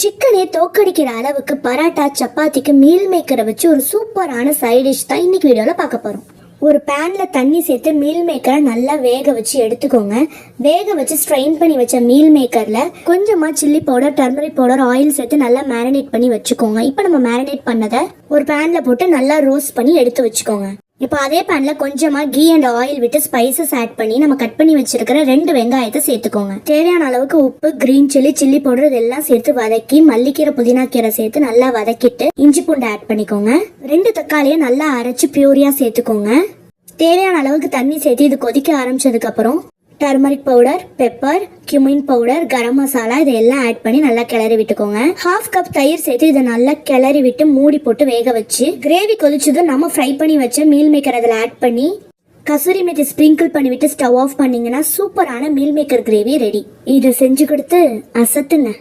சிக்கனே தோக்கடிக்கிற அளவுக்கு பராட்டா சப்பாத்திக்கு மீல் மேக்கரை வச்சு ஒரு சூப்பரான சைட் டிஷ் தான் இன்னைக்கு வீடியோல பார்க்க போறோம். ஒரு பேன்ல தண்ணி சேர்த்து மீல் மேக்கரை நல்லா வேக வச்சு எடுத்துக்கோங்க. வேக வச்சு ஸ்ட்ரெயின் பண்ணி வச்ச மீல் மேக்கர்ல கொஞ்சமா chilli powder, turmeric powder, oil சேர்த்து நல்லா மேரினேட் பண்ணி வச்சுக்கோங்க. இப்போ நம்ம மேரினேட் பண்ணதை ஒரு பேன்ல போட்டு நல்லா ரோஸ்ட் பண்ணி எடுத்து வச்சுக்கோங்க. இப்போ அதே பேன்ல கொஞ்சமா கீ அண்ட் ஆயில் விட்டு ஸ்பைசஸ் ஆட் பண்ணி நம்ம கட் பண்ணி வச்சிருக்கிற 2 வெங்காயத்தை சேர்த்துக்கோங்க. தேவையான அளவுக்கு உப்பு, கிரீன் சில்லி, சில்லி பவுடர் இதெல்லாம் சேர்த்து வதக்கி மல்லிக்கீரை, புதினா கீரை சேர்த்து நல்லா வதக்கிட்டு இஞ்சி பூண்டு ஆட் பண்ணிக்கோங்க. 2 தக்காளியை நல்லா அரைச்சு பியூரியா சேர்த்துக்கோங்க. தேவையான அளவுக்கு தண்ணி சேர்த்து இது கொதிக்க ஆரம்பிச்சதுக்கு அப்புறம் turmeric powder, pepper, cumin powder, garam masala இதெல்லாம் ஆட் பண்ணி நல்லா கிளறி விட்டுக்கோங்க. 1/2 கப் தயிர் சேர்த்து இதை நல்லா கிளறி விட்டு மூடி போட்டு வேக வச்சு கிரேவி கொதிச்சதும் நம்ம ஃப்ரை பண்ணி வச்ச மீல் மேக்கர் அதில் ஆட் பண்ணி கசூரி மேத்தி ஸ்ப்ரிங்கிள் பண்ணி விட்டு ஸ்டவ் ஆஃப் பண்ணீங்கன்னா சூப்பரான மீல் மேக்கர் கிரேவி ரெடி. இதை செஞ்சு கொடுத்து அசத்துங்க.